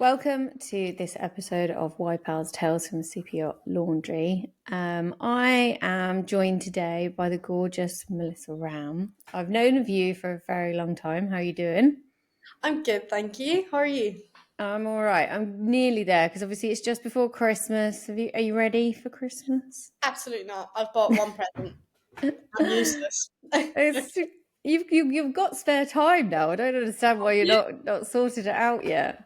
Welcome to this episode of YPAL's Tales from the Super Yacht Laundry. I am joined today by the gorgeous Melissa Ramm. I've known of you for a very long time. How are you doing? I'm good, thank you. How are you? I'm all right. I'm nearly there because obviously it's just before Christmas. Are you ready for Christmas? Absolutely not. I've bought one present. I'm useless. It's, you've got spare time now. I don't understand why you're not sorted it out yet.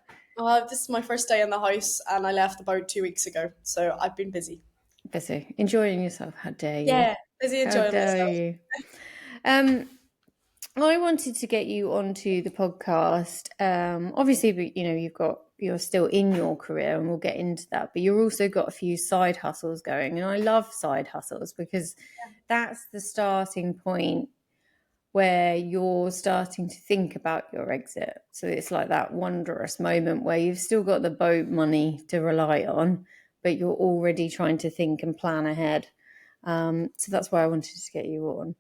This is my first day in the house, and I left about 2 weeks ago, so I've been busy. Busy, enjoying yourself. How dare you? Yeah, busy How enjoying dare myself. you? Um, I wanted to get you onto the podcast. Obviously, but you're still in your career, and we'll get into that. But you've also got a few side hustles going, and I love side hustles because that's the starting point where you're starting to think about your exit. So it's like that wondrous moment where you've still got the boat money to rely on, but you're already trying to think and plan ahead. So that's why I wanted to get you on.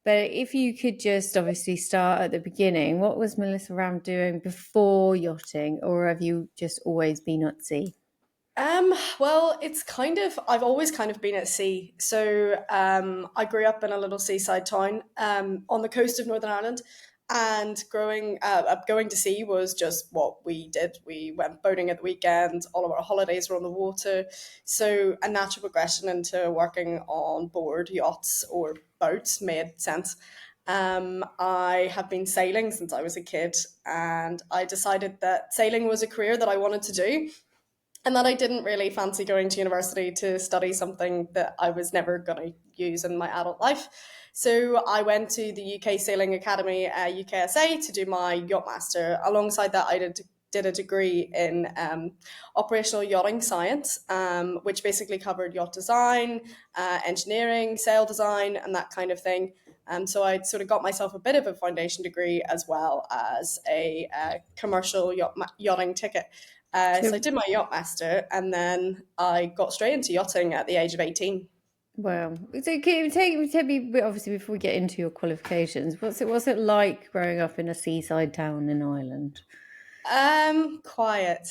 But if you could just obviously start at the beginning, what was Melissa Ramm doing before yachting, or have you just always been at sea? Well, I've always kind of been at sea. So I grew up in a little seaside town on the coast of Northern Ireland, and going to sea was just what we did. We went boating at the weekend. All of our holidays were on the water. So a natural progression into working on board yachts or boats made sense. I have been sailing since I was a kid, and I decided that sailing was a career that I wanted to do, and that I didn't really fancy going to university to study something that I was never going to use in my adult life. So I went to the UK Sailing Academy, UKSA, to do my Yachtmaster. Alongside that, did a degree in operational yachting science, which basically covered yacht design, engineering, sail design, and that kind of thing. So I sort of got myself a bit of a foundation degree as well as a commercial yachting ticket. So I So, did my Yachtmaster, and then I got straight into yachting at the age of 18. well, so can you take me, obviously, before we get into your qualifications, what's it like growing up in a seaside town in Ireland? Quiet,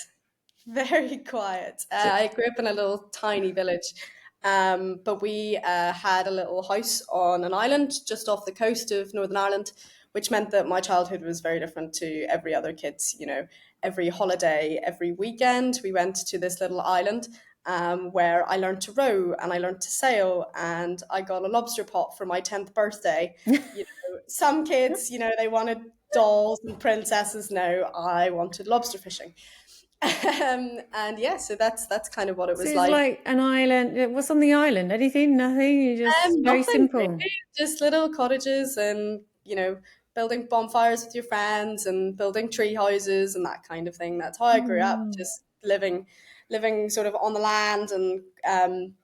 very quiet. So, I grew up in a little tiny village, but we had a little house on an island just off the coast of Northern Ireland, which meant that my childhood was very different to every other kid's. Every holiday, every weekend, we went to this little island. Where I learned to row and I learned to sail, and I got a lobster pot for my 10th birthday. Some kids, they wanted dolls and princesses. No, I wanted lobster fishing. And yeah, so that's kind of what it so was it's like. like an island. What's on the island? Anything? Nothing? You just very Nothing simple. really, just little cottages, and building bonfires with your friends and building tree houses and that kind of thing. That's how I grew up, Oh. just living sort of on the land, and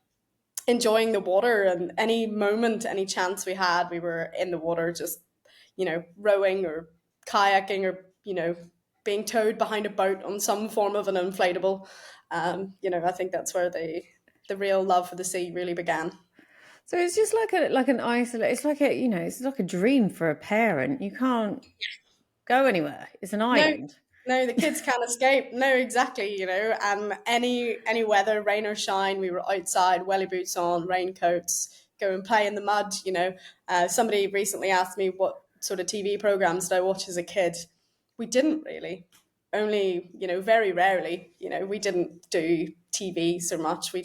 enjoying the water. And any moment, any chance we had, we were in the water, just rowing or kayaking, or being towed behind a boat on some form of an inflatable. I think that's where the real love for the sea really began. So it's just like an isolate. It's like it's like a dream for a parent. You can't go anywhere. It's an No, island. no, the kids can't escape. No, exactly. Any weather, rain or shine, we were outside, welly boots on, raincoats, go and play in the mud. Somebody recently asked me what sort of TV programs did I watch as a kid. We didn't really. Only, very rarely. We didn't do TV so much. We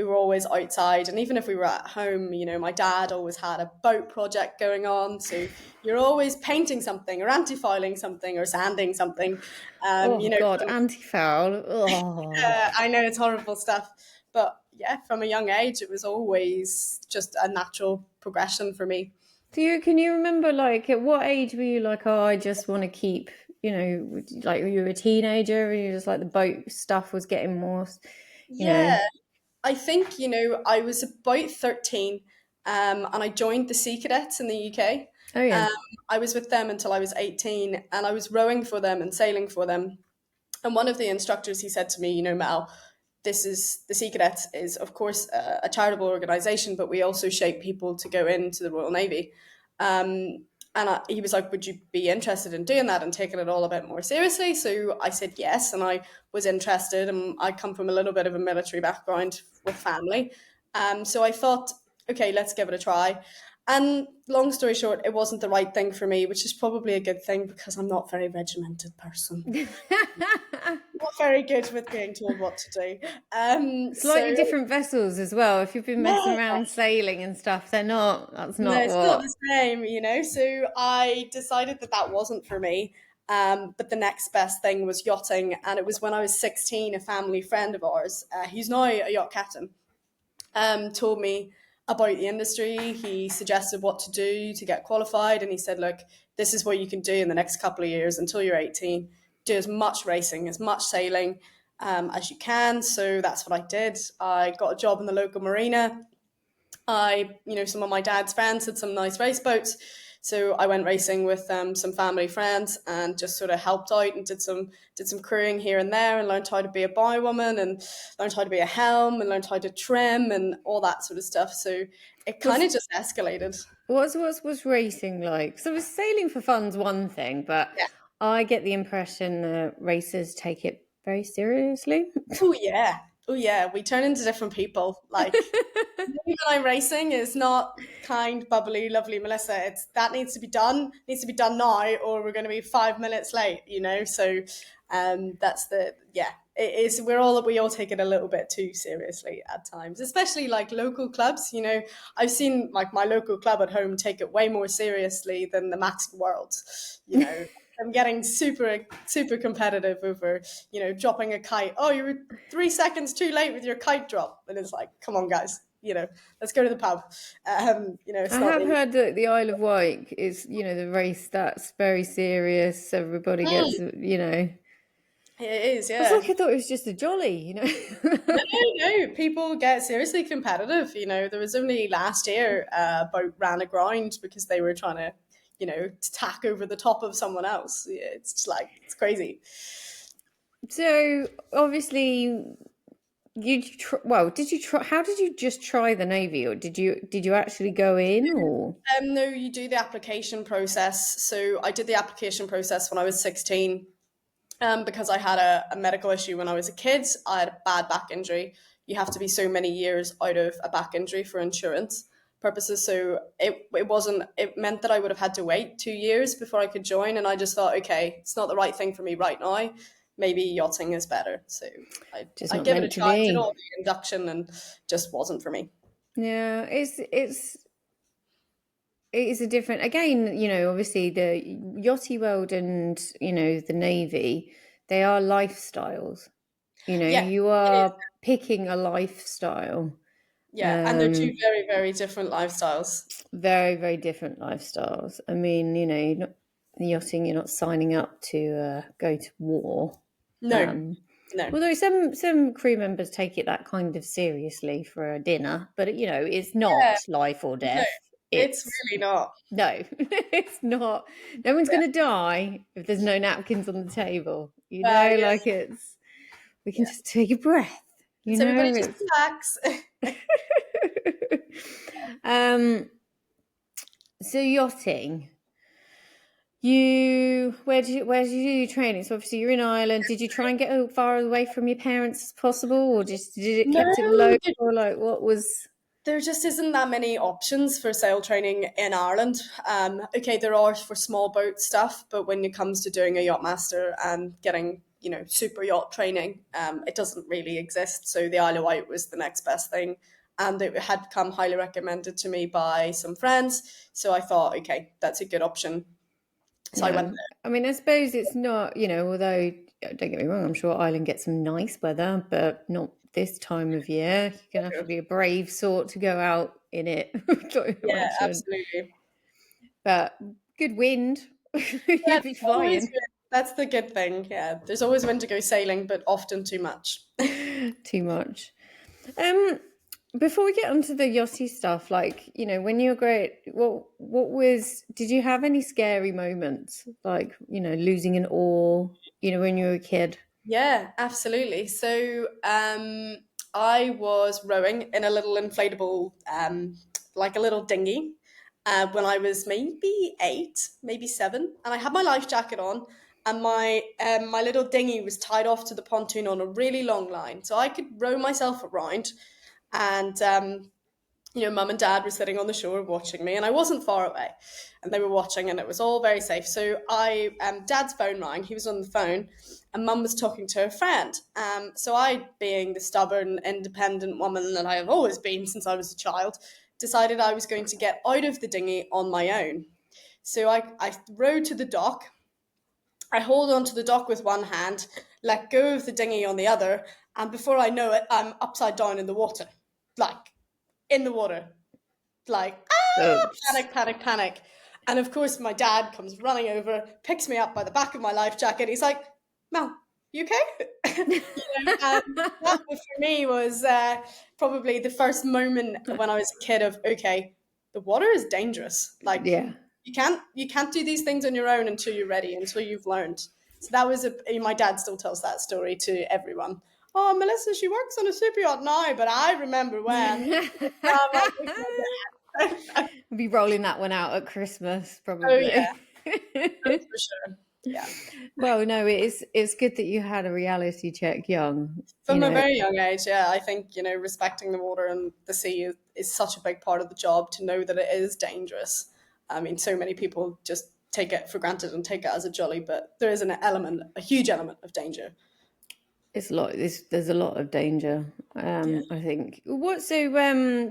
were always outside. And even if we were at home, my dad always had a boat project going on. So you're always painting something or anti-fouling something or sanding something. Oh God, anti-foul. Oh. I know it's horrible stuff. But yeah, from a young age, it was always just a natural progression for me. Can you remember like at what age were you like, oh, I just want to keep, like you were a teenager and you just like the boat stuff was getting more, you know. Yeah, I think, I was about 13, and I joined the Sea Cadets in the UK. Oh yeah. Um, I was with them until I was 18, and I was rowing for them and sailing for them. And one of the instructors, he said to me, Mel, this is the Sea Cadets is, of course, a charitable organisation, but we also shape people to go into the Royal Navy. And he was like, would you be interested in doing that and taking it all a bit more seriously? So I said yes, and I was interested. And I come from a little bit of a military background with family. So I thought, okay, let's give it a try. And long story short, it wasn't the right thing for me, which is probably a good thing because I'm not a very regimented person. Not very good with being told what to do. Slightly different vessels as well. If you've been messing Yeah, around sailing and stuff, they're not. That's no, not it's not what. the same, you know. So I decided that that wasn't for me. But the next best thing was yachting, and it was when I was 16. A family friend of ours, he's now a yacht captain, told me about the industry. He suggested what to do to get qualified, and he said, "Look, this is what you can do in the next couple of years until you're 18. Do as much racing, as much sailing as you can." So that's what I did. I got a job in the local marina. Some of my dad's friends had some nice race boats. So I went racing with some family friends and just sort of helped out and did some crewing here and there and learned how to be a bow woman and learned how to be a helm and learned how to trim and all that sort of stuff. So it kind Was of just escalated. what's racing like? So, was sailing for fun's one thing, but Yeah. I get the impression that racers take it very seriously. Oh yeah. Oh yeah. We turn into different people. Like me when I'm racing is not kind, bubbly, lovely Melissa. It's that needs to be done now, or we're going to be 5 minutes late. You know, so that's the yeah. It is. We all take it a little bit too seriously at times, especially like local clubs. You know, I've seen like my local club at home take it way more seriously than the Max World. You know. I'm getting super competitive over, dropping a kite. Oh, you were 3 seconds too late with your kite drop. And it's like, come on, guys, let's go to the pub. It's I not have really. heard that the Isle of Wight is, the race that's very serious. Everybody gets, Mm, it is, I was yeah. like, I thought it was just a jolly. No, no, people get seriously competitive. There was only last year a boat ran aground because they were trying to, tack over the top of someone else. Yeah, it's just like, it's crazy. So obviously, did you try? How did you just try the Navy, or did you actually go in, or? No, you do the application process. So I did the application process when I was 16 because I had a medical issue when I was a kid. I had a bad back injury. You have to be so many years out of a back injury for insurance purposes. So it meant that I would have had to wait 2 years before I could join. And I just thought, okay, it's not the right thing for me right now. Maybe yachting is better. So I, Just I not give it a meant to try, did be? all the induction and just wasn't for me. Yeah, it is a different, again, obviously the yachty world and, the Navy, they are lifestyles. Yeah, You it is. are picking a lifestyle. Yeah. And they're two Um, very, very different lifestyles. Very, very different lifestyles. I mean, you're not yachting, you're not signing up to go to war. No, Um, no. Although some crew members take it that kind of seriously for a dinner, but it's Yeah, not life or no, death. it's It's really not. no, it's not. No one's Yeah. going to die if there's no napkins on the table. Yeah, Like we can yeah. just take a breath. So everybody just It's relax. um. So yachting. Where did you do your training? So obviously you're in Ireland. Did you try and get as far away from your parents as possible, or just did it No, kept it local? Like what was? there just isn't that many options for sail training in Ireland. Okay, there are for small boat stuff, but when it comes to doing a Yachtmaster and getting, super yacht training, it doesn't really exist. So the Isle of Wight was the next best thing. And it had come highly recommended to me by some friends. So I thought, okay, that's a good option. So I went Yeah, I mean, I suppose it's not. Although don't get me wrong, I'm sure Ireland gets some nice weather, but not this time of year. You're gonna have to there. be a brave sort to go out in it. I Yeah, imagine, absolutely. but good wind, Yeah, you'd be there's always fine. wind. That's the good thing. Yeah, there's always wind to go sailing, but often too much. Too much. Um, Before we get onto the yachty stuff, like when you were great, what was? Did you have any scary moments, like losing an oar, when you were a kid? Yeah, absolutely. So I was rowing in a little inflatable, like a little dinghy, when I was maybe 8, maybe 7, and I had my life jacket on, and my little dinghy was tied off to the pontoon on a really long line, so I could row myself around, and mum and dad were sitting on the shore watching me, and I wasn't far away, and they were watching, and it was all very safe. So dad's phone rang. He was on the phone, and mum was talking to her friend. So I, being the stubborn, independent woman that I have always been since I was a child, decided I was going to get out of the dinghy on my own. So I rowed to the dock. I hold onto the dock with one hand, let go of the dinghy on the other, and before I know it, I'm upside down in the water, like in the water, like Oops. panic, panic, panic. And of course, my dad comes running over, picks me up by the back of my life jacket. He's like, "Mel, you okay?" That for me was probably the first moment when I was a kid of, okay, the water is dangerous. Like Yeah. you can't do these things on your own until you're ready, until you've learned. So that was my dad still tells that story to everyone. Oh, Melissa, she works on a super yacht now, but I remember when. Be rolling that one out at Christmas, Oh yeah, probably. oh, for sure. Yeah. Well, no, it's good that you had a reality check young. From a very young age, yeah, I think, respecting the water and the sea is such a big part of the job, to know that it is dangerous. I mean, so many people just take it for granted and take it as a jolly, but there is a huge element of danger. It's a lot. There's a lot of danger. Yeah. I think. What? So,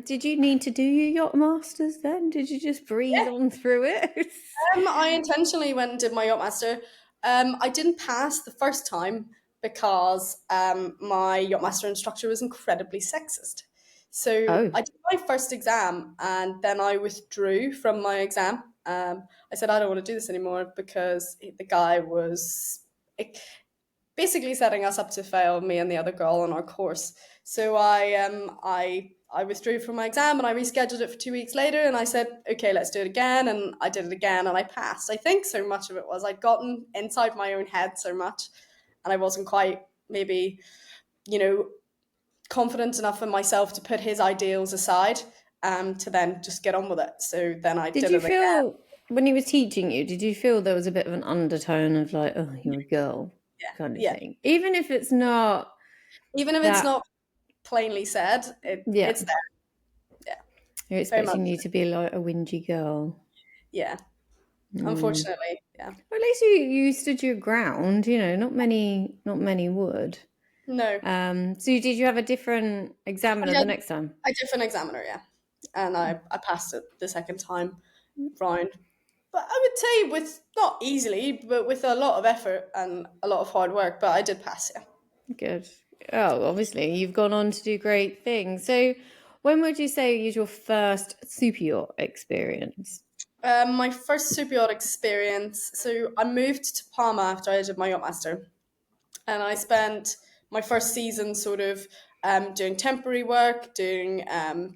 did you need to do your yacht masters then? Did you just breeze Yeah. on through it? I intentionally went and did my Yachtmaster. I didn't pass the first time because my Yachtmaster instructor was incredibly sexist. So Oh, I did my first exam, and then I withdrew from my exam. I said I don't want to do this anymore because the guy was basically setting us up to fail, me and the other girl on our course. So I withdrew from my exam, and I rescheduled it for 2 weeks later, and I said, okay, let's do it again. And I did it again, and I passed. I think so much of it was I'd gotten inside my own head so much, and I wasn't quite maybe, you know, confident enough in myself to put his ideals aside, to then just get on with it. So then I did did you it again. feel when he was teaching you? Did you feel there was a bit of an undertone of like, oh, you're a girl, Yeah. kind of Yeah. thing, even if it's not Even if it's that? not plainly said, Yeah, it's there. Yeah. you're Very much. expecting you to be like a whingy girl. Yeah. Mm. Unfortunately. Yeah. Well, at least you stood your ground. Not many would. No. So did you have a different I examiner the had next time? a different examiner, yeah. And I passed it the second time round. But I would say with not easily, but with a lot of effort and a lot of hard work, but I did pass, yeah. Good. Oh, obviously you've gone on to do great things. So when would you say is your first super yacht experience? My first super yacht experience. So I moved to Palma after I did my Yachtmaster, and I spent my first season sort of doing temporary work, doing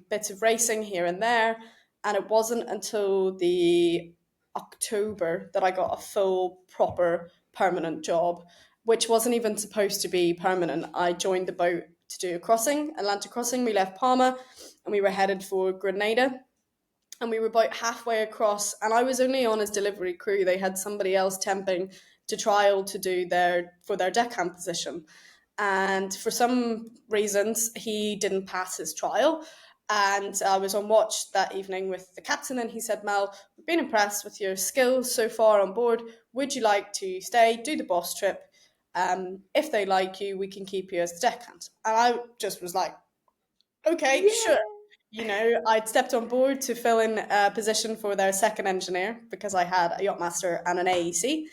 bits of racing here and there, and it wasn't until the October that I got a full, proper, permanent job, which wasn't even supposed to be permanent. I joined the boat to do a crossing, Atlantic crossing. We left Palma, and we were headed for Grenada, and we were about halfway across, and I was only on his delivery crew. They had somebody else temping to trial to do their deckhand position, and for some reasons he didn't pass his trial. And I was on watch that evening with the captain, and he said, "Mel, we've been impressed with your skills so far on board. Would you like to stay, do the boss trip? If they like you, we can keep you as the deckhand." And I just was like, okay, sure. Yeah. I'd stepped on board to fill in a position for their second engineer because I had a Yachtmaster and an AEC.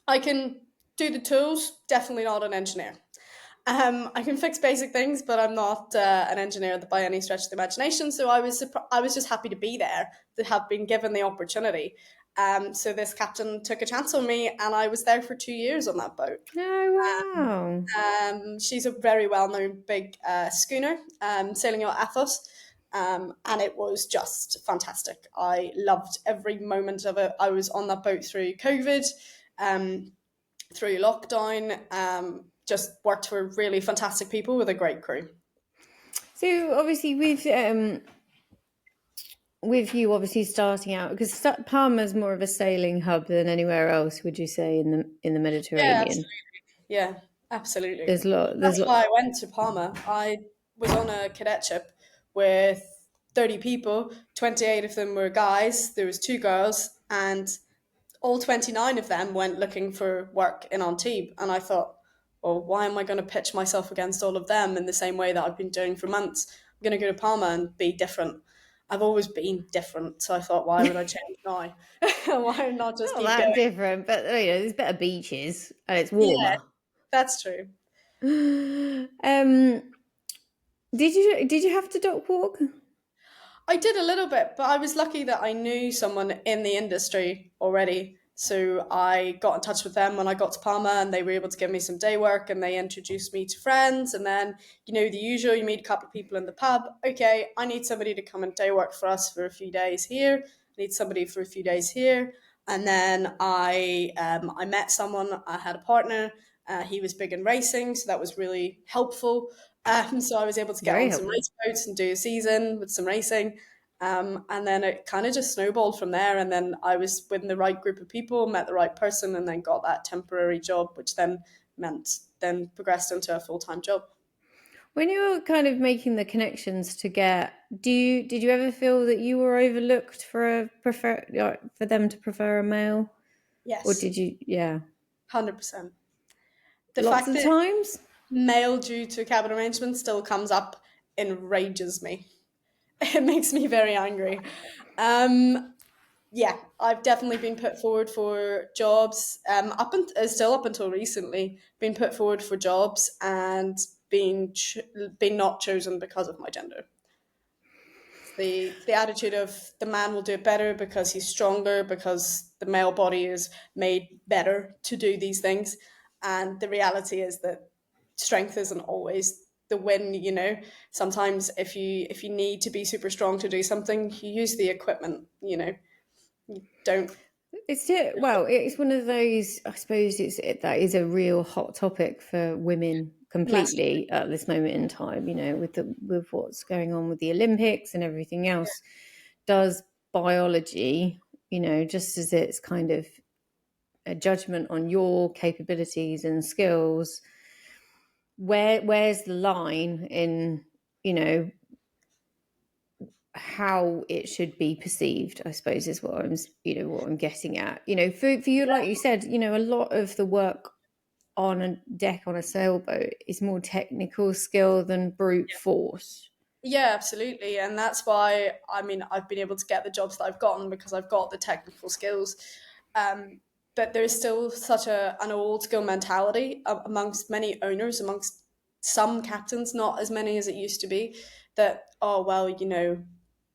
I can do the tools, definitely not an engineer. I can fix basic things, but I'm not an engineer by any stretch of the imagination. So I was just happy to be there, to have been given the opportunity. So this captain took a chance on me, and I was there for 2 years on that boat. Oh, wow. She's a very well-known big schooner, sailing yacht Athos, and it was just fantastic. I loved every moment of it. I was on that boat through COVID, through lockdown. Just worked for really fantastic people with a great crew. So obviously with with you obviously starting out, because Palma's more of a sailing hub than anywhere else, would you say, in the Yeah, Mediterranean? absolutely. Yeah, absolutely. There's a lot. There's That's a lot. why I went to Palma. I was on a cadetship with 30 people. 28 of them were guys. There was two girls, and all 29 of them went looking for work in Antibes. And I thought, well, why am I going to pitch myself against all of them in the same way that I've been doing for months? I'm going to go to Palma and be different. I've always been different, so I thought, why would I change now? Why not just Not keep that going? different, but there's better beaches and it's Yeah, warmer. that's true. um, did you have to dock walk? I did a little bit, but I was lucky that I knew someone in the industry already. So I got in touch with them when I got to Palma, and they were able to give me some day work, and they introduced me to friends. And then, the usual, you meet a couple of people in the pub. Okay, I need somebody to come and day work for us for a few days here. I need somebody for a few days here. And then I met someone. I had a partner. He was big in racing, so that was really helpful. So I was able to get Very on some helpful. race boats and do a season with some racing. And then it kind of just snowballed from there. And then I was with the right group of people, met the right person, and then got that temporary job, which then progressed into a full time job. When you were kind of making the connections to get, did you ever feel that you were overlooked for them to prefer a male, or Yes, did you? Yeah, 100%. The lots fact of that times. male due to cabin arrangement still comes up enrages me. It makes me very angry. Um, yeah, I've definitely been put forward for jobs. Still up until recently, been put forward for jobs and been not chosen because of my gender. It's the attitude of the man will do it better because he's stronger, because the male body is made better to do these things, and the reality is that strength isn't always the win. Sometimes if you need to be super strong to do something, you use the equipment. You don't. Well, it's one of those. I suppose that is a real hot topic for women Massively. completely at this moment in time. With what's going on with the Olympics and everything else. Does biology, just as it's kind of a judgment on your capabilities and skills, where's the line in you know how it should be perceived, I suppose, is what I'm getting at. For you, like you said, a lot of the work on a deck on a sailboat is more technical skill than brute force. Yeah, absolutely. And that's why, I've been able to get the jobs that I've gotten because I've got the technical skills. Um, but there's still such an old school mentality amongst many owners, amongst some captains, not as many as it used to be, that, oh, well,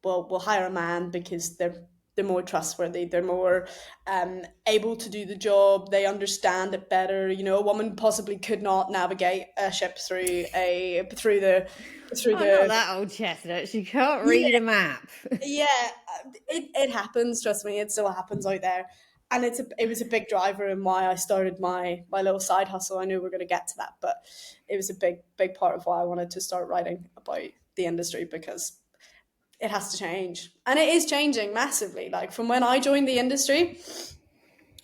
we'll hire a man because they're more trustworthy. They're more able to do the job. They understand it better. A woman possibly could not navigate a ship through Oh, not the that old chestnut. She can't yeah, read a map. yeah. It happens. Trust me, it still happens out there, and it was a big driver in why I started my little side hustle. I knew we are going to get to that, but it was a big part of why I wanted to start writing about the industry because it has to change, and it is changing massively. Like from when I joined the industry,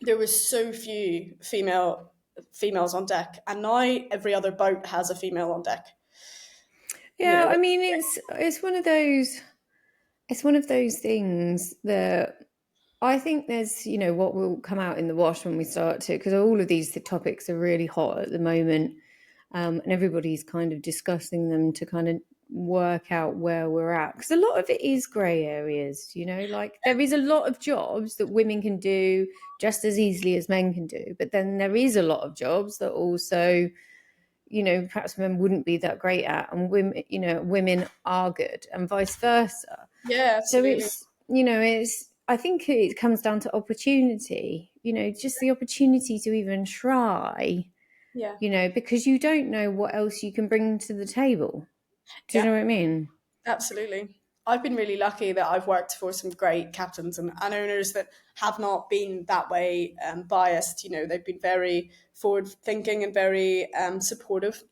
there was so few females on deck, and now every other boat has a female on deck. You Yeah, know, I mean, it's one of those things that I think there's, what will come out in the wash when we start to, because all of these topics are really hot at the moment, and everybody's kind of discussing them to kind of work out where we're at. Because a lot of it is grey areas, like there is a lot of jobs that women can do just as easily as men can do, but then there is a lot of jobs that also, perhaps men wouldn't be that great at, and women are good, and vice versa. yeah, So absolutely. I think it comes down to opportunity, just the opportunity to even try, Yeah, because you don't know what else you can bring to the table. Do you yeah. know what I mean? Absolutely. I've been really lucky that I've worked for some great captains and owners that have not been that way biased. They've been very forward thinking and very supportive.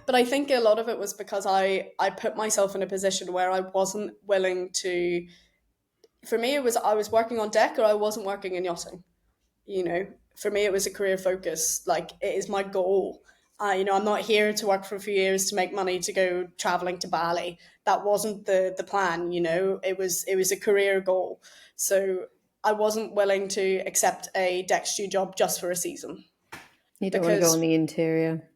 But I think a lot of it was because I put myself in a position where I wasn't willing to. For me, it was I was working on deck or I wasn't working in yachting. You know, for me, it was a career focus. Like, it is my goal. I'm not here to work for a few years to make money to go traveling to Bali. That wasn't the plan. It was a career goal. So I wasn't willing to accept a deck stew job just for a season You don't want to go on because the interior.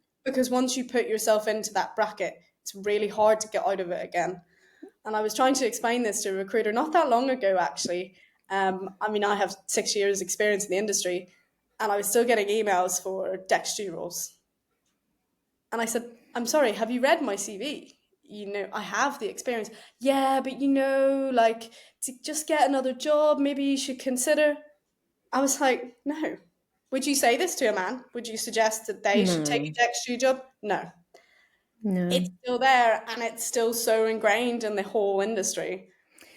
once you put yourself into that bracket, it's really hard to get out of it again. And I was trying to explain this to a recruiter not that long ago, actually. I have 6 years experience in the industry, and I was still getting emails for deck stew roles. And I said, I'm sorry, have you read my CV? I have the experience. Yeah, but like, to just get another job, maybe you should consider. I was like, no. Would you say this to a man? Would you suggest that they should take No, a deck stew job? No. no. It's still there and it's still so ingrained in the whole industry.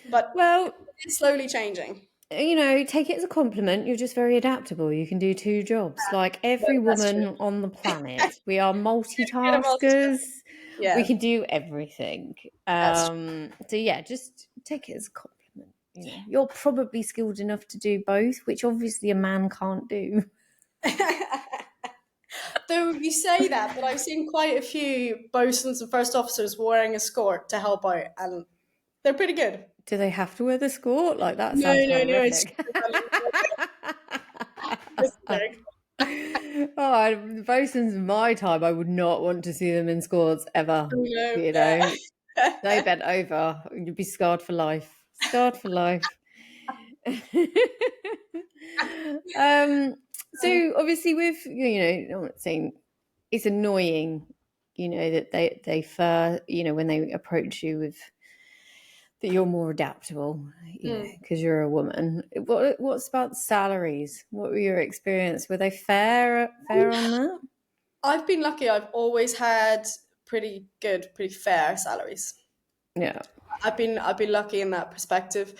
But Well, it's slowly changing. take it as a compliment. You're just very adaptable. You can do two jobs. Like But every that's true. woman on the planet, we are Good at multitask. multitaskers. We Yeah, can do everything. that's So yeah, just take it as a compliment. You're probably skilled enough to do both, which obviously a man can't do. true. Though you say that, but I've seen quite a few bosuns and first officers wearing a skirt to help out, and they're pretty good. Do they have to wear the skirt? Like that No, sounds no, no. It's horrific. just like, Oh, the bosuns in my time, I would not want to see them in squads ever. no. They bent over, you'd be scarred for life. Scarred for life. So obviously, with I'm not saying it's annoying, that when they approach you with that you're more adaptable, Mm. because you're a woman. What's about salaries? What were your experience? Were they fair on that? I've been lucky. I've always had pretty good, pretty fair salaries. Yeah. I've been lucky in that perspective.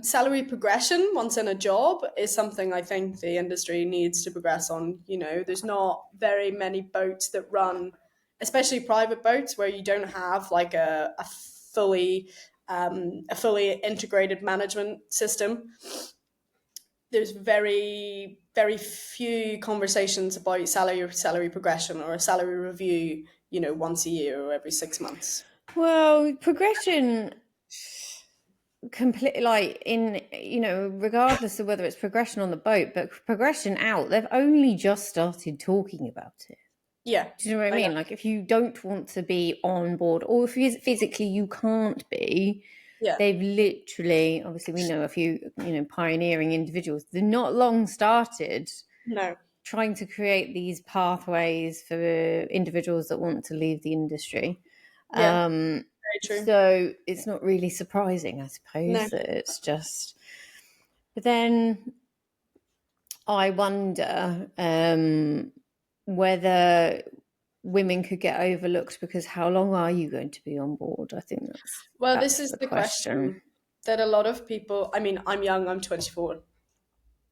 Salary progression once in a job is something I think the industry needs to progress on. There's not very many boats that run, especially private boats, where you don't have like a fully integrated management system. There's very very few conversations about salary progression or a salary review. Once a year or every 6 months. Well, progression completely like in regardless of whether it's progression on the boat, but progression out, they've only just started talking about it. Yeah, Do you know what I I know. mean? Like if you don't want to be on board, or if physically you can't be, Yeah, they've literally, obviously we know a few pioneering individuals. They're not long started no, trying to create these pathways for individuals that want to leave the industry. yeah, Um, very true. so it's not really surprising, I No. suppose, that it's just. But then I wonder whether women could get overlooked because how long are you going to be on board? I think Well, this that's is the the question. question that a lot of people. I mean, I'm young. I'm 24,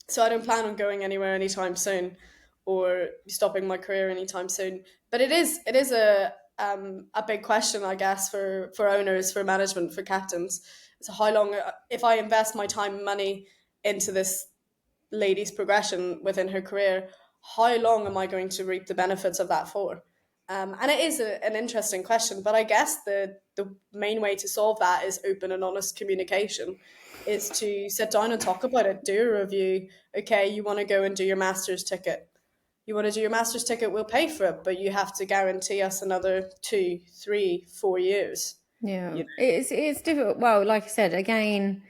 so I don't plan on going anywhere anytime soon, or stopping my career anytime soon. But it is a big question, I guess, for owners, for management, for captains. So how long, if I invest my time and money into this lady's progression within her career, how long am I going to reap the benefits of that for? And it is an interesting question, but I guess the main way to solve that is open and honest communication, is to sit down and talk about it, do a review. Okay, you want to go and do your master's ticket. You want to do your master's ticket, we'll pay for it, but you have to guarantee us another 2, 3, 4 years. Yeah, You it's difficult. Well, like I said, again,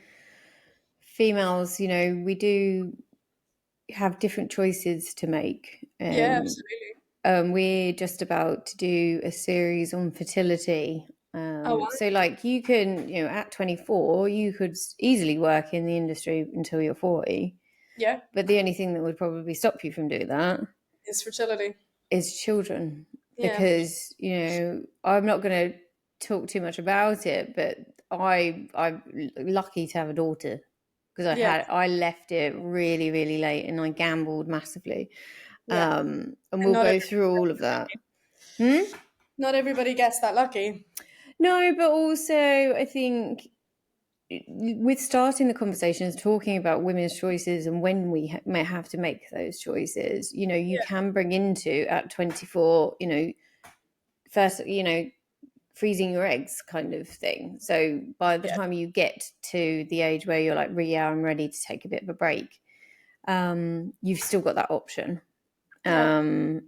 females, we do have different choices to make. Yeah, absolutely. We're just about to do a series on fertility. Oh, wow. So, like, you can, at 24, you could easily work in the industry until you're 40. Yeah, But the only thing that would probably stop you from doing that it's fertility. is children. Yeah, Because, I'm not going to talk too much about it, but I'm lucky to have a daughter because yeah, I left it really, really late and I gambled massively. yeah. And And we'll not go every through all of that. Not everybody gets that lucky. No, but also I think with starting the conversations, talking about women's choices and when we may have to make those choices, you can bring into at 24, first, freezing your eggs kind of thing. So by the time you get to the age where you're like, yeah, I'm ready to take a bit of a break, you've still got that option. An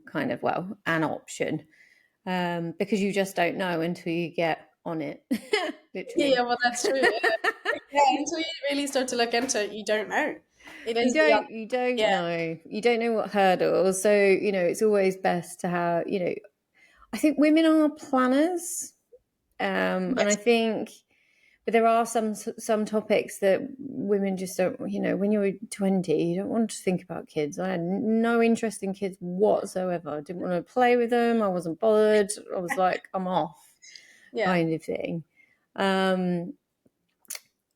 option. Because you just don't know until you get on it. Literally. Yeah, well, that's true. Yeah, until you really start to look into it, you don't know. It is You don't yeah, know. You don't know what hurdles. So, it's always best to have, I think women are planners. And I yes, think, but there are some topics that women just don't, when you're 20, you don't want to think about kids. I had no interest in kids whatsoever. I didn't want to play with them. I wasn't bothered. I was like, I'm off yeah. kind of thing.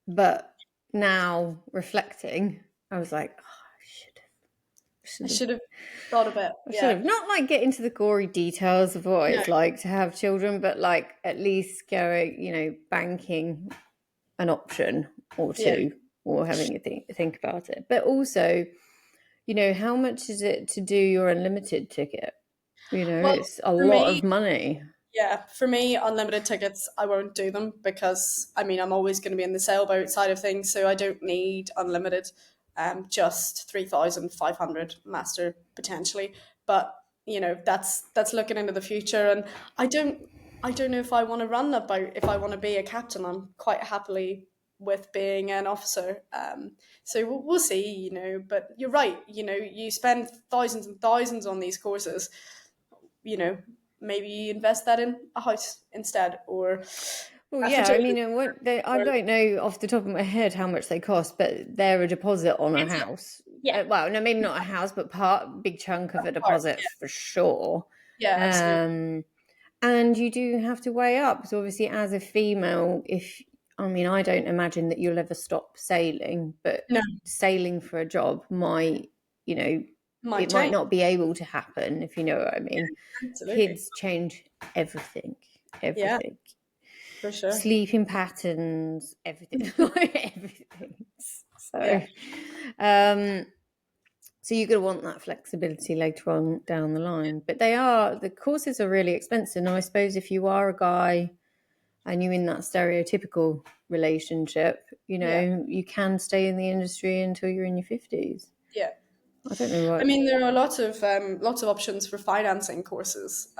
But now reflecting, I was like, oh, I should have thought a bit. I should Yeah, have not like get into the gory details of what no, it's like to have children, but like at least going, banking an option or yeah. two, or having a think about it. But also, how much is it to do your unlimited ticket? Well, It's a for lot me, of money. yeah, for me, unlimited tickets, I won't do them because I mean, I'm always going to be in the sailboat side of things, so I don't need unlimited. Just 3,500 master potentially, but that's looking into the future, and I don't, I don't know if I want to run that boat. If I want to be a captain, I'm quite happily with being an officer. So we'll see, But you're right. You spend thousands and thousands on these courses, you know, maybe you invest that in a house instead or Well, a yeah, I fertility. mean, I don't know off the top of my head how much they cost, but they're a deposit on a house. Yeah, Well, no, maybe not a house, but big chunk of a part. deposit for sure. Yeah, absolutely. And you do have to weigh up. So obviously, as a female, I don't imagine that you'll ever stop sailing, but No, sailing for a job might, might it might change. not be able to happen, if you know what I mean. Absolutely. Kids change everything, Yeah, everything. for sure. Sleeping patterns, everything, everything. So, Yeah. um, so you're going to want that flexibility later on down the line. But the courses are really expensive. Now, I suppose if you are a guy and you're in that stereotypical relationship, Yeah. you can stay in the industry until you're in your 50s. Yeah. I don't know I what. mean, there are lots of options for financing courses.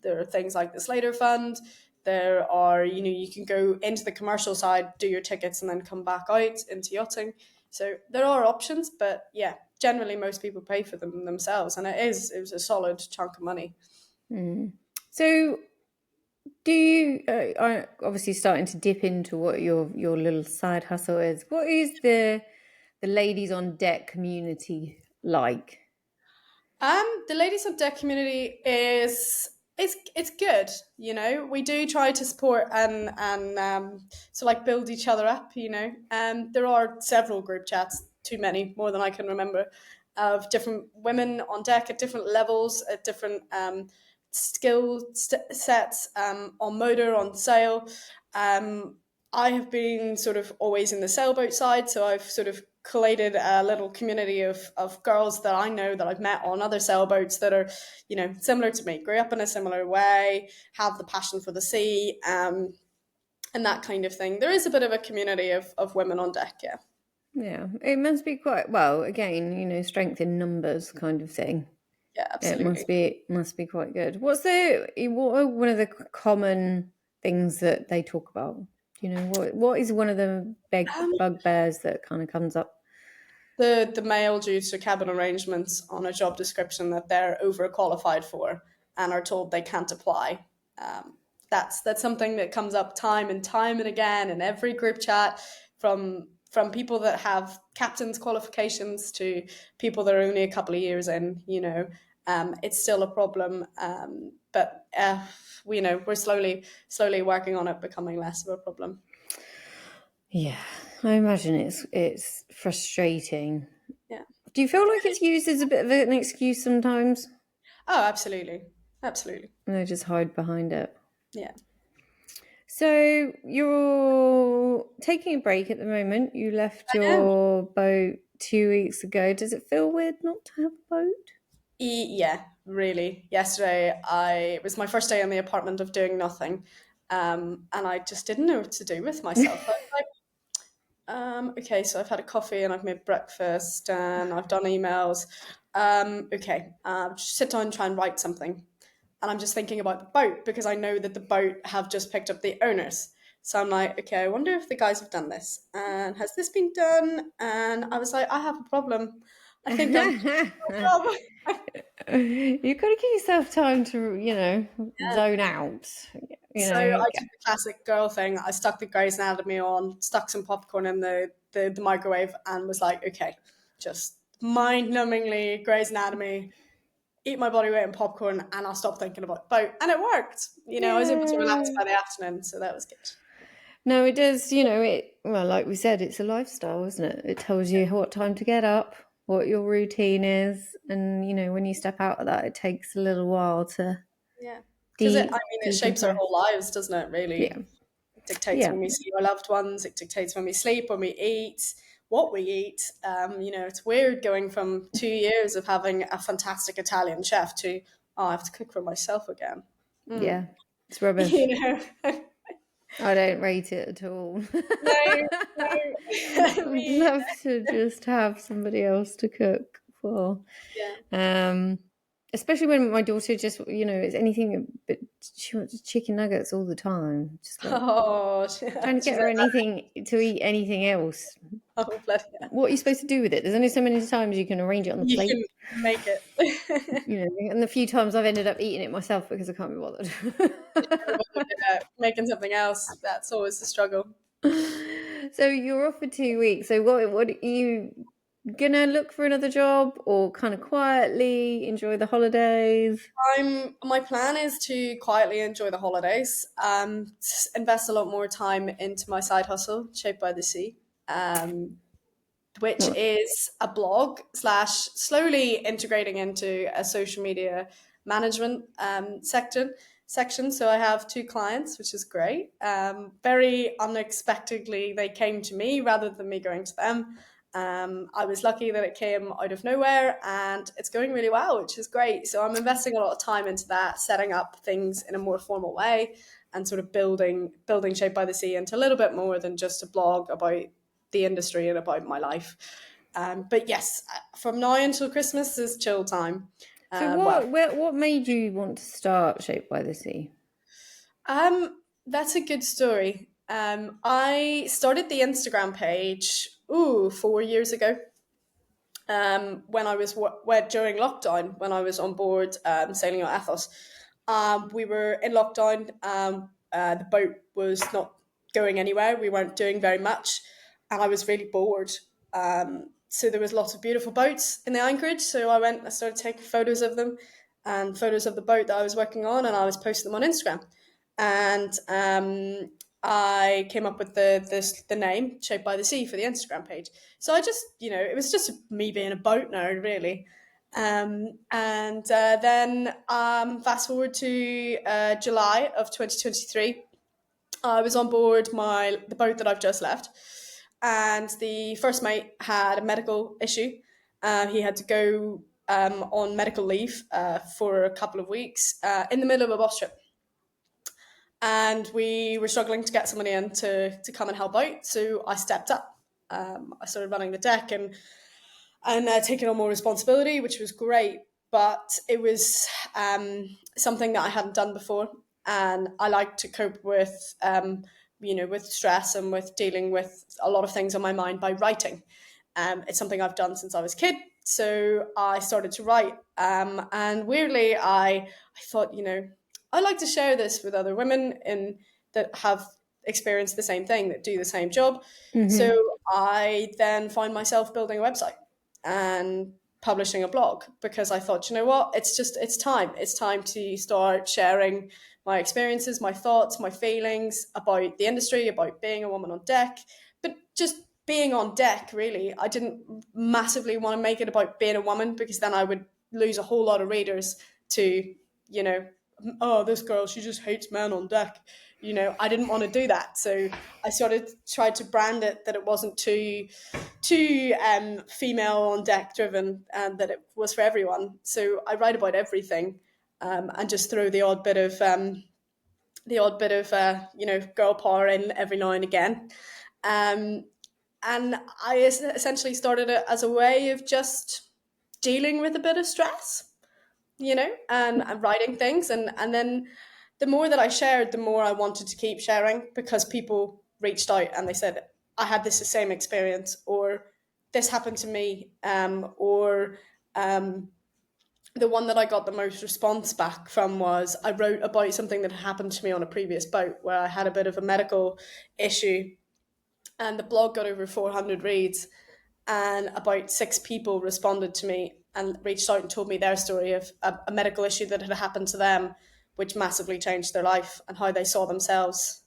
There are things like the Slater Fund. There are, you can go into the commercial side, do your tickets, and then come back out into yachting. So there are options, but yeah, generally most people pay for them themselves, and it was a solid chunk of money. So, do you are obviously starting to dip into what your little side hustle is? What is the ladies on deck community like? The Ladies on Deck community is it's good. We do try to support and so like build each other up. There are several group chats, too many, more than I can remember, of different women on deck at different levels, at different sets, on motor, on sail. I have been sort of always in the sailboat side, so I've sort of collated a little community of girls that I know that I've met on other sailboats that are, similar to me, grew up in a similar way, have the passion for the sea, and that kind of thing. There is a bit of a community of women on deck, yeah. Yeah, it must be quite well. Again, strength in numbers kind of thing. Yeah, It absolutely. must be quite good. What are one of the common things that they talk about? What is one of the big Um, bugbears that kind of comes up? the male due to cabin arrangements on a job description that they're overqualified for and are told they can't apply. That's something that comes up time and again in every group chat, from people that have captain's qualifications to people that are only a couple of years in. It's still a problem, but we're slowly working on it becoming less of a problem. Yeah, I imagine it's frustrating. Yeah. Do you feel like it's used as a bit of an excuse sometimes? Oh, absolutely. Absolutely. And they just hide behind it. Yeah. So you're taking a break at the moment. You left I know. your boat 2 weeks ago. Does it feel weird not to have a boat? Yeah, really. Yesterday, it was my first day in the apartment of doing nothing, and I just didn't know what to do with myself. I was like, okay, so I've had a coffee and I've made breakfast and I've done emails. Okay, just sit down and try and write something. And I'm just thinking about the boat because I know that the boat have just picked up the owners. So I'm like, okay, I wonder if the guys have done this. And has this been done? And I was like, I have a problem. I think I'm a problem. You've got to give yourself time to, Yeah. zone out. So I did the classic girl thing. I stuck the Grey's Anatomy on, stuck some popcorn in the microwave, and was like, okay, just mind-numbingly Grey's Anatomy, eat my body weight in popcorn, and I'll stop thinking about the boat. And it worked. I was able to relax Yeah. by the afternoon, so that was good. No, it does, well, like we said, it's a lifestyle, isn't it? It tells you what time to get up, what your routine is. And, when you step out of that, it takes a little while to Yeah, because it shapes our decompress. whole lives, doesn't it? Yeah. Really, it dictates Yeah. when we see our loved ones. It dictates when we sleep, when we eat, what we eat. It's weird going from 2 years of having a fantastic Italian chef to I have to cook for myself again. Yeah. It's rubbish. You know, I don't rate it at all. no, no, I'd me, love to just have somebody else to cook for. yeah. Um, Especially when my daughter just, it's anything, but she wants chicken nuggets all the time. Just like Oh, trying to get she's her like, anything to eat anything else. oh, bloody hell. What are you supposed to do with it? There's only so many times you can arrange it on the You plate. can make it. And the few times I've ended up eating it myself because I can't be bothered. Making something else. That's always the struggle. So you're off for 2 weeks. So what are you gonna look for another job or kind of quietly enjoy the holidays? My plan is to quietly enjoy the holidays, invest a lot more time into my side hustle, Shaped by the Sea, which What? is a blog slash slowly integrating into a social media management section. So I have two clients, which is great. Very unexpectedly, they came to me rather than me going to them. I was lucky that it came out of nowhere and it's going really well, which is great. So I'm investing a lot of time into that, setting up things in a more formal way and sort of building Shaped by the Sea into a little bit more than just a blog about the industry and about my life. But yes, from now until Christmas is chill time. So Well, what made you want to start Shaped by the Sea? that's a good story. I started the Instagram page 4 years ago. When I was during lockdown, when I was on board sailing on Athos, we were in lockdown. The boat was not going anywhere. We weren't doing very much, and I was really bored. So there was lots of beautiful boats in the anchorage. So I started taking photos of them and photos of the boat that I was working on, and I was posting them on Instagram. And I came up with the name Shaped by the Sea for the Instagram page. So I just, it was just me being a boat nerd, really. And then fast forward to July of 2023, I was on board the boat that I've just left, and the first mate had a medical issue. He had to go on medical leave for a couple of weeks in the middle of a boss trip, and we were struggling to get somebody in to come and help out. So I stepped up. I started running the deck and taking on more responsibility, which was great. But it was something that I hadn't done before, and I like to cope with with stress and with dealing with a lot of things on my mind by writing. It's something I've done since I was a kid. So I started to write, and weirdly, I thought, I like to share this with other women that have experienced the same thing, that do the same job. Mm-hmm. So I then find myself building a website and publishing a blog because I thought, what, it's time. It's time to start sharing my experiences, my thoughts, my feelings about the industry, about being a woman on deck, but just being on deck, really. I didn't massively want to make it about being a woman because then I would lose a whole lot of readers to you know, oh, this girl, she just hates men on deck. I didn't want to do that. So I tried to brand it that it wasn't too female on deck driven, and that it was for everyone. So I write about everything, and just throw the odd bit of girl power in every now and again. Um, and I essentially started it as a way of just dealing with a bit of stress, and writing things. And then the more that I shared, the more I wanted to keep sharing, because people reached out and they said, I had this same experience, or this happened to me, or the one that I got the most response back from was I wrote about something that happened to me on a previous boat where I had a bit of a medical issue, and the blog got over 400 reads, and about 6 people responded to me and reached out and told me their story of a medical issue that had happened to them, which massively changed their life and how they saw themselves.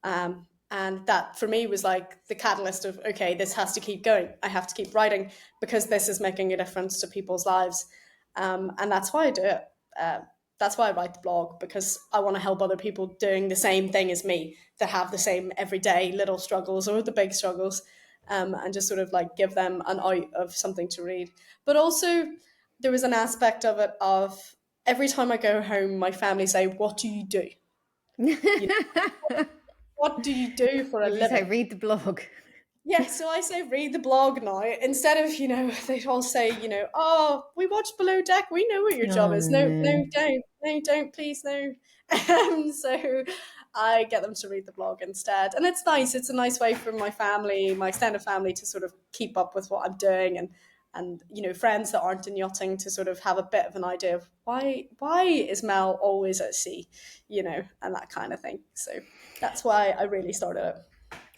And that for me was like the catalyst of, okay, this has to keep going. I have to keep writing because this is making a difference to people's lives. And that's why I do it. That's why I write the blog, because I want to help other people doing the same thing as me, that have the same everyday little struggles or the big struggles, and just sort of like give them an out of something to read. But also, there was an aspect of it of every time I go home, my family say, "What do you do? You know, what do you do for a Would you say living?" read the blog? Yeah, so I say read the blog now. Instead of, they all say, oh, we watched Below Deck. We know what your job Oh is. No, no, no. don't. No, don't, please, no. So I get them to read the blog instead. And it's nice. It's a nice way for my family, my extended family, to sort of keep up with what I'm doing, and friends that aren't in yachting to sort of have a bit of an idea of why is Mel always at sea, and that kind of thing. So that's why I really started it.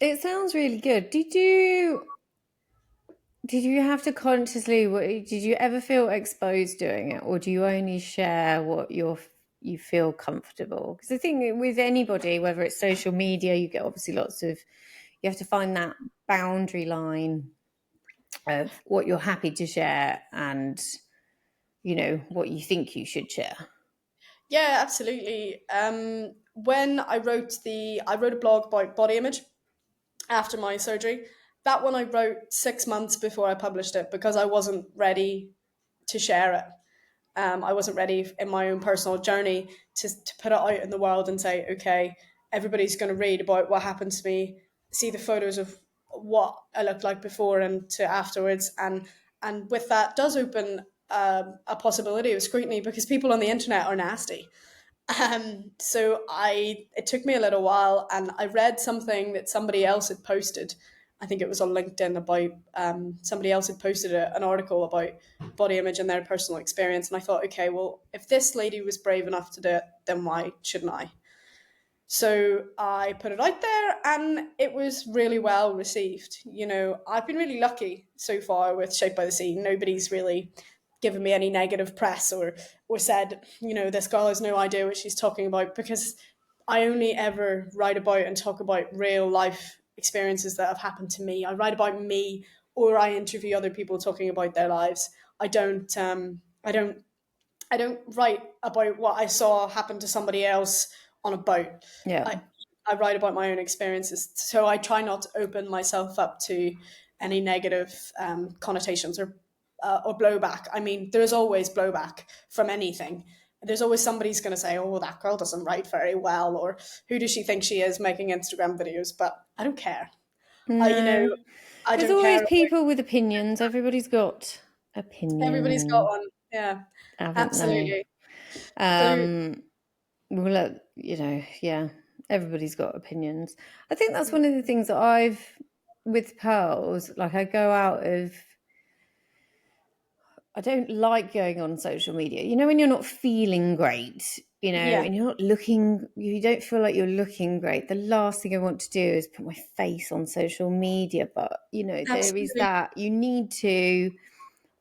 It sounds really good. Did you have to consciously, did you ever feel exposed doing it, or do you only share what you feel comfortable? Because I think with anybody, whether it's social media, you get obviously you have to find that boundary line of what you're happy to share and, what you think you should share. Yeah, absolutely. When I wrote a blog about body image after my surgery. That one I wrote 6 months before I published it, because I wasn't ready to share it. I wasn't ready in my own personal journey to put it out in the world and say, okay, everybody's going to read about what happened to me, see the photos of what I looked like before and to afterwards, and with that does open a possibility of scrutiny, because people on the internet are nasty. So it took me a little while, and I read something that somebody else had posted. I think it was on LinkedIn about somebody else had posted an article about body image and their personal experience. And I thought, okay, well, if this lady was brave enough to do it, then why shouldn't I? So I put it out there, and it was really well received. I've been really lucky so far with Shape by the Sea. Nobody's really given me any negative press, or said, this girl has no idea what she's talking about, because I only ever write about and talk about real life experiences that have happened to me. I write about me, or I interview other people talking about their lives. I don't I don't write about what I saw happen to somebody else on a boat. Yeah. I write about my own experiences. So I try not to open myself up to any negative connotations or blowback. I mean, there's always blowback from anything. There's always somebody's going to say, oh, that girl doesn't write very well, or who does she think she is making Instagram videos? But I don't care. No. I There's don't care. always people with opinions. Everybody's got Everybody's got opinions, one. Yeah, haven't they? absolutely. So, Um, well, yeah, everybody's got opinions. I think that's one of the things that with pearls, like I don't like going on social media. When you're not feeling great, yeah, and you don't feel like you're looking great. The last thing I want to do is put my face on social media. But, there is absolutely. that. You need to,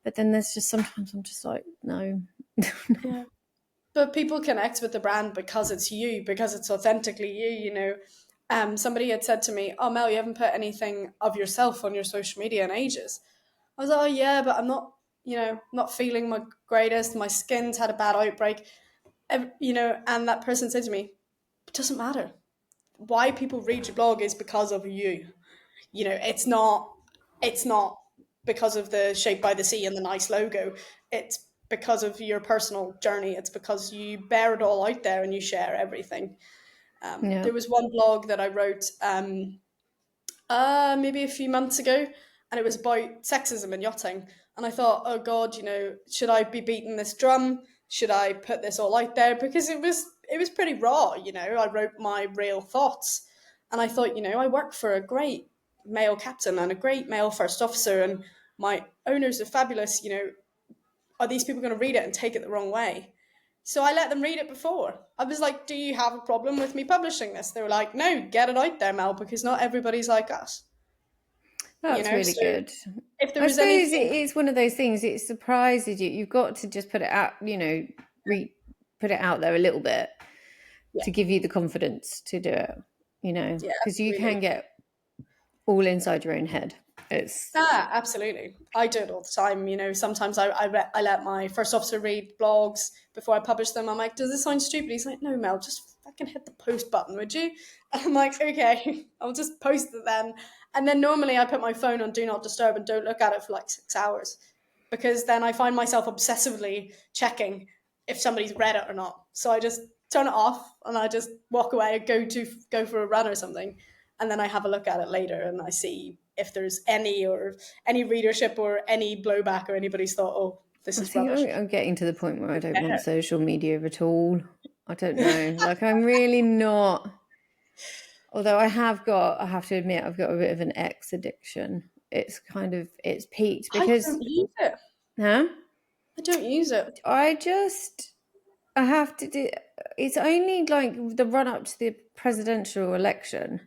but then there's just sometimes I'm just like, no. Yeah. But people connect with the brand because it's you, because it's authentically you. Somebody had said to me, oh, Mel, you haven't put anything of yourself on your social media in ages. I was like, oh, yeah, but I'm not, not feeling my greatest. My skin's had a bad outbreak. you know, and that person said to me, it doesn't matter. Why people read your blog is because of you. You know, it's not because of the Shape by the Sea and the nice logo. It's because of your personal journey. It's because you bear it all out there and you share everything. Yeah. There was one blog that I wrote maybe a few months ago, and it was about sexism in yachting. And I thought, oh God, you know, should I be beating this drum? Should I put this all out there? Because it was pretty raw, you know. I wrote my real thoughts, and I thought, you know, I work for a great male captain and a great male first officer, and my owners are fabulous. You know, are these people going to read it and take it the wrong way? So I let them read it before. I was like, do you have a problem with me publishing this? They were like, no, get it out there, Mel, because not everybody's like us. You That's know, really so good. if there I was suppose anything, it's one of those things. It surprises you. You've got to just put it out, put it out there a little bit yeah, to give you the confidence to do it. yeah, Because you can absolutely. get all inside your own head. It's Absolutely. I do it all the time. You know, sometimes I let my first officer read blogs before I publish them. I'm like, does this sound stupid? He's like, no, Mel, just fucking hit the post button, would you? And I'm like, okay, I'll just post it then. And then normally I put my phone on do not disturb and don't look at it for like 6 hours, because then I find myself obsessively checking if somebody's read it or not. So I just turn it off and I just walk away and go for a run or something, and then I have a look at it later and I see if there's any readership or any blowback or anybody's thought, oh, this I is think rubbish. I'm getting to the point where I don't want Yeah. social media at all. I don't know. Like I'm really not. Although I have to admit, I've got a bit of an X addiction. It's peaked I because, don't use it. huh? I don't use it. I just, I have to do, it's only like the run up to the presidential election.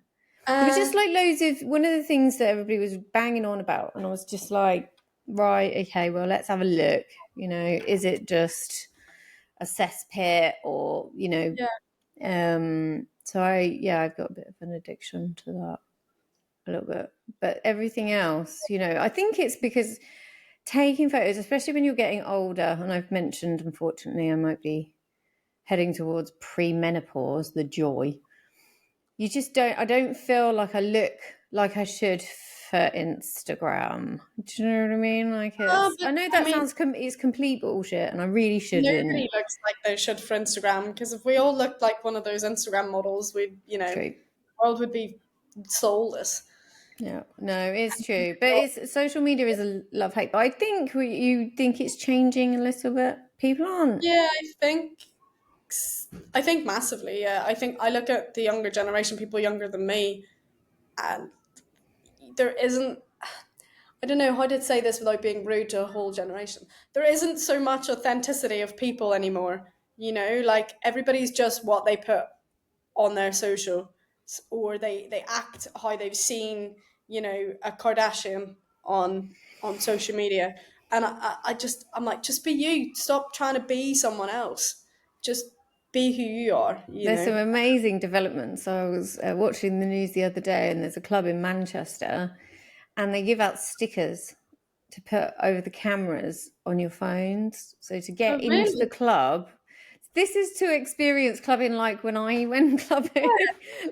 There was Uh, just like loads of, one of the things that everybody was banging on about. And I was just like, right, okay, well, let's have a look. Is it just a cesspit or, yeah. so I've got a bit of an addiction to that a little bit. But everything else, I think it's because taking photos, especially when you're getting older, and I've mentioned, unfortunately, I might be heading towards pre-menopause, the joy. I don't feel like I look like I should for Instagram. Do you know what I mean? I But know I that mean, sounds, it's complete bullshit and I really shouldn't. nobody looks like they should for Instagram, because if we all looked like one of those Instagram models, we'd, you know, True. the world would be soulless. Yeah, no, it's true. But it's social media is a love hate. But I think you think it's changing a little bit. People aren't. Yeah, I think massively. Yeah, I think I look at the younger generation, people younger than me, and there isn't. I don't know how to say this without being rude to a whole generation. There isn't so much authenticity of people anymore. You know, like everybody's just what they put on their social, or they act how they've seen, you know, a Kardashian on social media. And I'm like, just be you. Stop trying to be someone else. Just be who you are, you There's some know. amazing developments. I was watching the news the other day, and there's a club in Manchester, and they give out stickers to put over the cameras on your phones. So to Oh get into the really? club, this is to experience clubbing like when I went clubbing.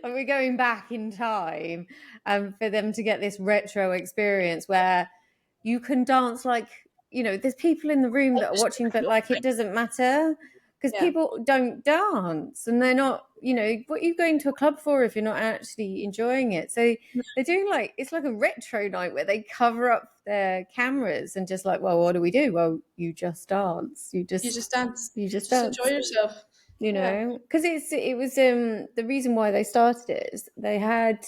Like we're going back in time, for them to get this retro experience where you can dance like, there's people in the room that are watching, but like it doesn't matter because Yeah. people don't dance and they're not, what are you going to a club for if you're not actually enjoying it? So they're doing it's like a retro night where they cover up their cameras and just like, well, what do we do? Well, you just dance. You just dance. You just Just enjoy dance, yourself. Yeah. because it was the reason why they started it is they had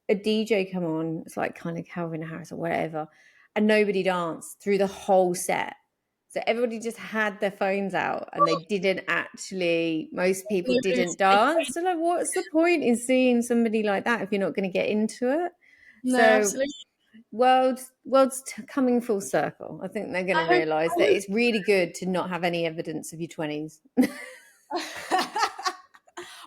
a DJ come on. It's like kind of Calvin Harris or whatever, and nobody danced through the whole set. So everybody just had their phones out and they didn't actually, most people Nobody didn't was like, dance. So like, what's the point in seeing somebody like that if you're not going to get into it? no, So absolutely. world's coming full circle. I think they're going to realize that I it's really good to not have any evidence of your 20s. hope.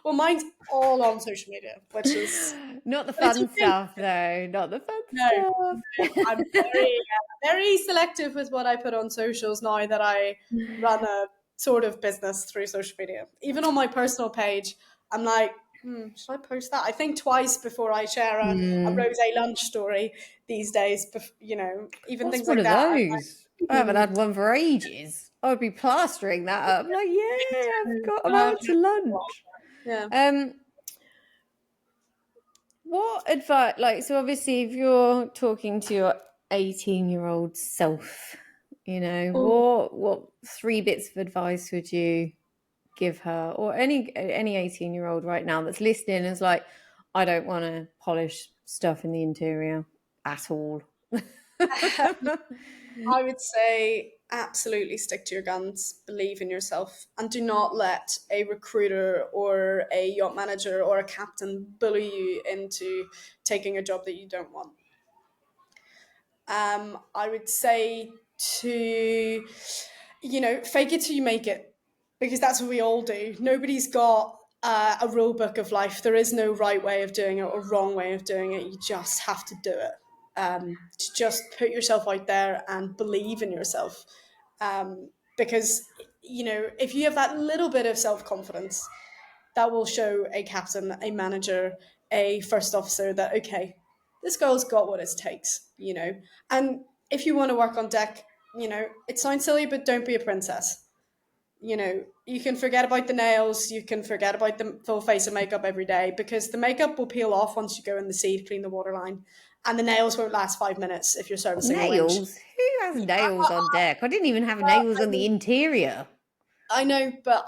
Well, mine's all on social media, which is, Not the but it's fun okay. stuff though, not the fun No, no, I'm stuff. very, very selective with what I put on socials now that I run a sort of business through social media. Even on my personal page, I'm like, should I post that? I think twice before I share a Mm. rosé lunch story these days. Even What's things one like of that. I'm those? I like, haven't had one for ages. I would be plastering that up. Like, yeah, I'm uh, out to lunch. yeah. Um, what advice, like, so obviously, if you're talking to your 18-year-old self, Oh, what three bits of advice would you give her, or any 18-year-old right now that's listening is like, I don't want to polish stuff in the interior at all. I would say absolutely stick to your guns, believe in yourself, and do not let a recruiter or a yacht manager or a captain bully you into taking a job that you don't want. I would say to, fake it till you make it, because that's what we all do. Nobody's got a rule book of life. There is no right way of doing it or wrong way of doing it. You just have to do it. To just put yourself out there and believe in yourself. Because, if you have that little bit of self confidence, that will show a captain, a manager, a first officer that, okay, this girl's got what it takes. And if you want to work on deck, it sounds silly, but don't be a princess. You can forget about the nails, you can forget about the full face of makeup every day, because the makeup will peel off once you go in the sea to clean the waterline. And the nails won't last 5 minutes if you're servicing a winch. Nails? Who has nails on deck? I didn't even have nails on the interior. I know, but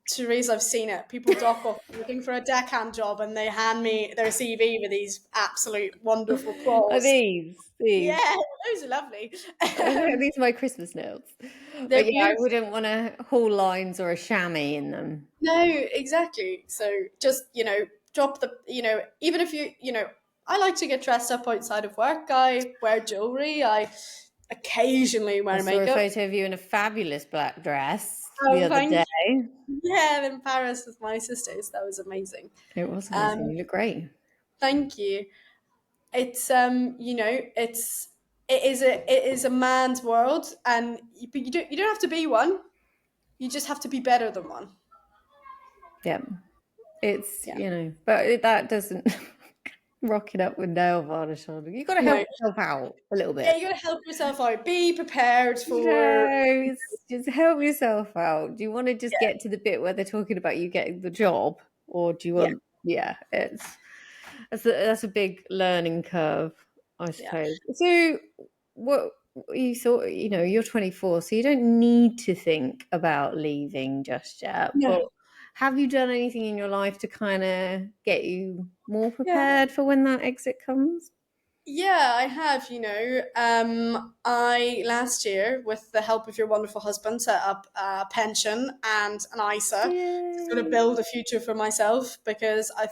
Cherise, I've seen it. People dock off looking for a deckhand job, and they hand me their CV with these absolute wonderful Are claws. these? Yeah, those are lovely. These are my Christmas nails. They're But yeah, I beautiful. wouldn't want a haul lines or a chamois in them. No, exactly. So just drop the even if I like to get dressed up outside of work. I wear jewelry. I occasionally I wear saw a makeup. photo of you in a fabulous black dress the Oh, other thank day. you. Yeah, in Paris with my sisters. That was amazing. It was amazing. Um, You look great. Thank you. It's it is a man's world, and but you don't have to be one. You just have to be better than one. Yeah. It's, Yeah. but that doesn't rock it up with nail varnish on. You got to help No. yourself out a little Yeah, bit. you gotta help yourself out. Be prepared for. It's just help yourself out. Do you want to just Yeah, get to the bit where they're talking about you getting the job, or do you yeah, want? Yeah, that's a big learning curve, I yeah, suppose. So, what you thought? You're 24, so you don't need to think about leaving just yet. yeah, But have you done anything in your life to kind of get you more yeah. prepared for when that exit comes? Yeah, I have, I last year, with the help of your wonderful husband, set up a pension and an ISA to sort of Yay! build a future for myself, because I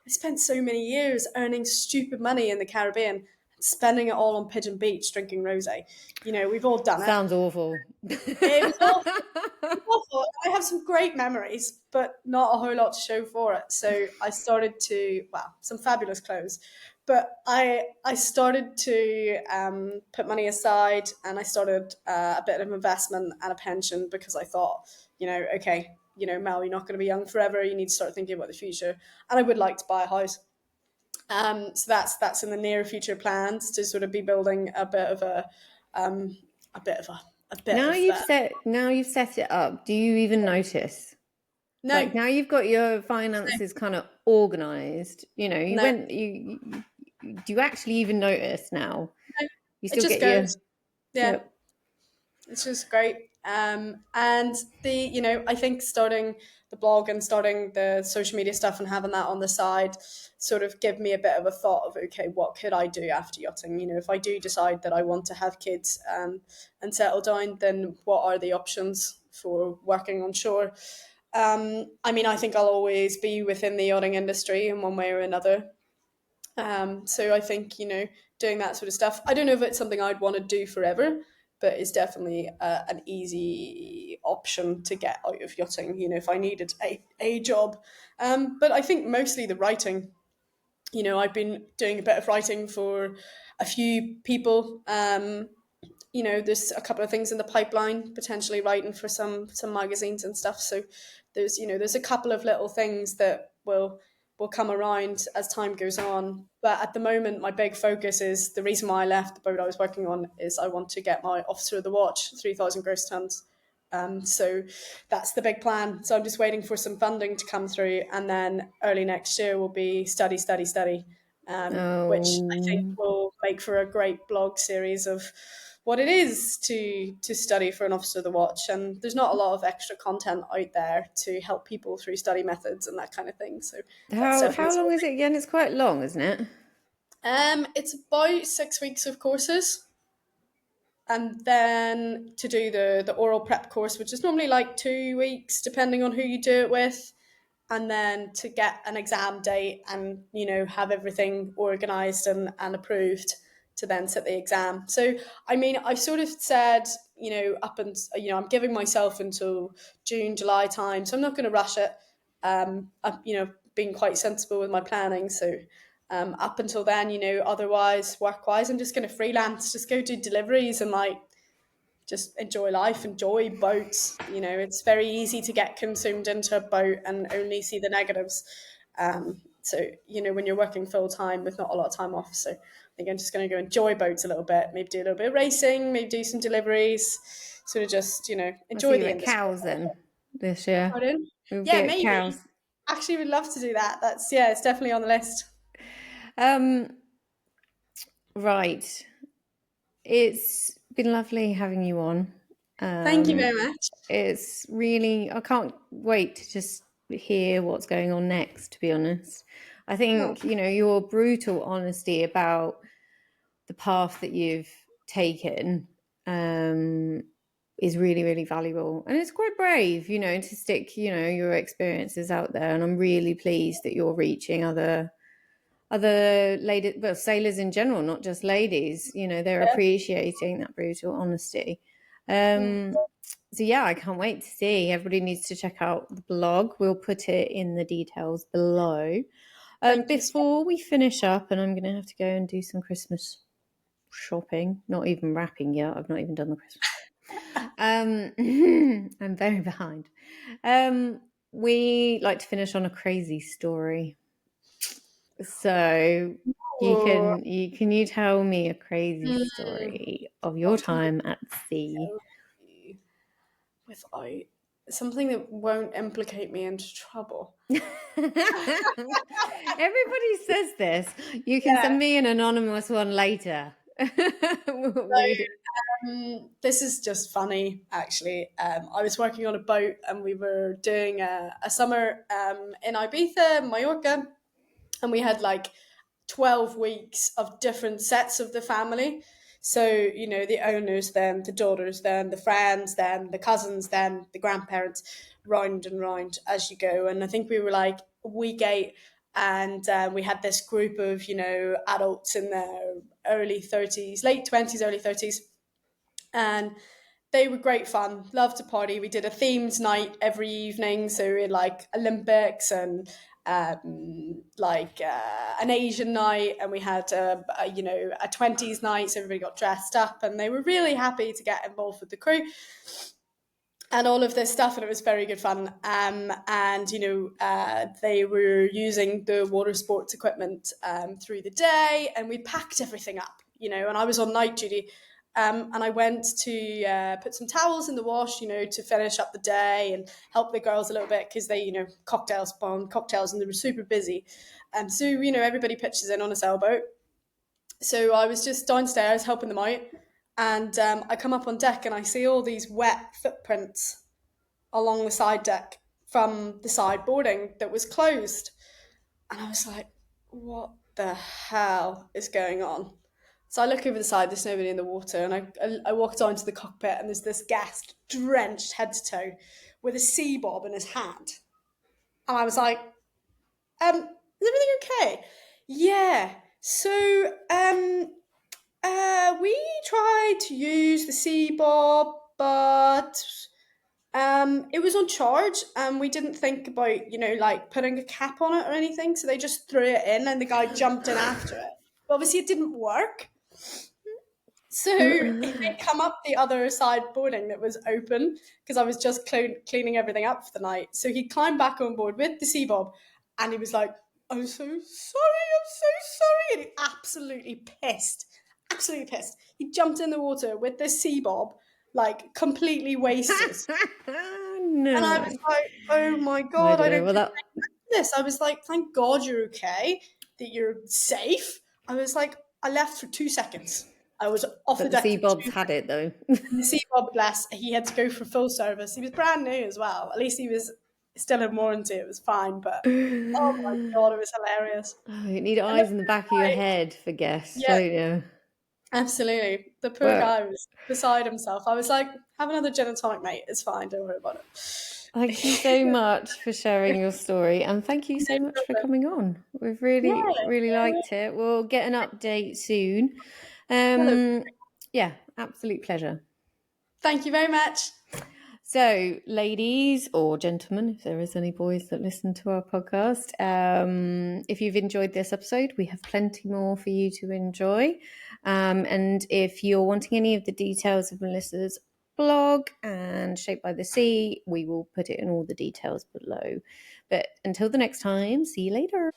spent so many years earning stupid money in the Caribbean and spending it all on Pigeon Beach drinking rosé. We've all done it. Sounds awful. It was awful. I have some great memories, but not a whole lot to show for it. So I started to, well, some fabulous clothes, but I started to put money aside, and I started a bit of investment and a pension, because I thought, okay, Mel, you're not going to be young forever. You need to start thinking about the future, and I would like to buy a house. So that's in the near future plans, to sort of be building a bit of um, a bit of a a bit Now of you've set it up, do you even notice? Like no, now you've got your finances kind of organized, you no. went do you actually even notice now? You It still just get your goes. Yeah, yep. it's just great. And I think starting the blog and starting the social media stuff and having that on the side sort of give me a bit of a thought of, okay, what could I do after yachting? If I do decide that I want to have kids and settle down, then what are the options for working on shore? I mean, I think I'll always be within the yachting industry in one way or another. So I think, doing that sort of stuff. I don't know if it's something I'd want to do forever, but it's definitely an easy option to get out of yachting, if I needed a job. But I think mostly the writing. I've been doing a bit of writing for a few people. there's a couple of things in the pipeline, potentially writing for some magazines and stuff. So there's a couple of little things that will come around as time goes on. But at the moment, my big focus is the reason why I left the boat I was working on is I want to get my Officer of the Watch, 3,000 gross tons. So that's the big plan. So I'm just waiting for some funding to come through, and then early next year will be study, study, study, which I think Oh, will make for a great blog series of what it is to study for an Officer of the Watch. And there's not a lot of extra content out there to help people through study methods and that kind of thing. So that's how definitely long is it again? It's quite long, isn't it? it's about 6 weeks of courses. And then to do the oral prep course, which is normally like 2 weeks, depending on who you do it with, and then to get an exam date and have everything organized and approved to then sit the exam. So I mean, I've sort of said, up and I'm giving myself until June, July time, so I'm not going to rush it. I've been quite sensible with my planning, so up until then, otherwise work wise, I'm just going to freelance, just go do deliveries and like just enjoy life, enjoy boats. It's very easy to get consumed into a boat and only see the negatives. So, when you're working full time with not a lot of time off. So I think I'm just going to go enjoy boats a little bit, maybe do a little bit of racing, maybe do some deliveries, sort of just, I see enjoy you the at industry. cows then this year. Pardon? We'll be Yeah, at maybe. cows. Actually, would love to do that. It's definitely on the list. Um, right. It's been lovely having you on. Thank you very much. It's really, I can't wait to just hear what's going on next, to be honest. I Oh, think, your brutal honesty about the path that you've taken is really, really valuable. And it's quite brave, to stick, your experiences out there. And I'm really pleased that you're reaching other ladies, well, sailors in general, not just ladies. They're yeah. appreciating that brutal honesty. So yeah, I can't wait to see. Everybody needs to check out the blog. We'll put it in the details below. Thank you. Before we finish up, and I'm going to have to go and do some Christmas shopping. Not even wrapping yet. I've not even done the Christmas. I'm very behind. We like to finish on a crazy story. So Oh, can you tell me a crazy mm, story of your what can I time at sea? tell you without something that won't implicate me into trouble? Everybody says this. You can Yeah. send me an anonymous one later. We- This is just funny, actually. I was working on a boat and we were doing a summer in Ibiza, Mallorca, and we had like 12 weeks of different sets of the family. So, the owners, then the daughters, then the friends, then the cousins, then the grandparents, round and round as you go. And I think we were like week 8, and we had this group of, adults in their early 30s, late 20s, early 30s. And they were great fun. Loved to party. We did a themed night every evening, so we had like Olympics and an Asian night, and we had a 20s night. So everybody got dressed up, and they were really happy to get involved with the crew and all of this stuff, and it was very good fun. And they were using the water sports equipment through the day, and we packed everything up. And I was on night duty, and I went to put some towels in the wash, to finish up the day and help the girls a little bit because they, cocktails, spawned cocktails, and they were super busy. So everybody pitches in on a sailboat. So I was just downstairs helping them out, and I come up on deck and I see all these wet footprints along the side deck from the side boarding that was closed. And I was like, what the hell is going on? So I look over the side, there's nobody in the water, and I walk down to the cockpit, and there's this guest drenched head to toe with a sea bob in his hand. And I was like, is everything okay? Yeah. So we tried to use the sea bob, but it was on charge, and we didn't think about, like putting a cap on it or anything. So they just threw it in, and the guy jumped in after it. But obviously, it didn't work. So he come up the other side boarding that was open because I was just cleaning everything up for the night. So he climbed back on board with the sea bob, and he was like, "I'm so sorry, I'm so sorry," and he absolutely pissed. He jumped in the water with the sea bob, like completely wasted. And I No. was like, "Oh my I god, don't I know. don't Well, think that this." I was like, "Thank God you're okay, that you're safe." I was like, I left for 2 seconds. I was off the but the deck sea for bobs 2 seconds. had it though. And the sea bob, bless, he had to go for full service. He was brand new as well. At least he was still in warranty. It was fine. But oh my god, it was hilarious. Oh, you need And the eyes in the back of poor your guy, head for guests, yeah, don't you? absolutely. The poor But guy was beside himself. I was like, have another gin and tonic, mate. It's fine. Don't worry about thank you so it. much for sharing your story, and thank you No so much for problem. coming on. We've Yeah, really, really yeah, liked it. We'll get an update soon. yeah. Yeah, absolute pleasure. Thank you very much. So, ladies or gentlemen, if there is any boys that listen to our podcast, if you've enjoyed this episode, we have plenty more for you to enjoy. And if you're wanting any of the details of Melissa's blog and Shaped by the Sea, we will put it in all the details below. But until the next time, see you later.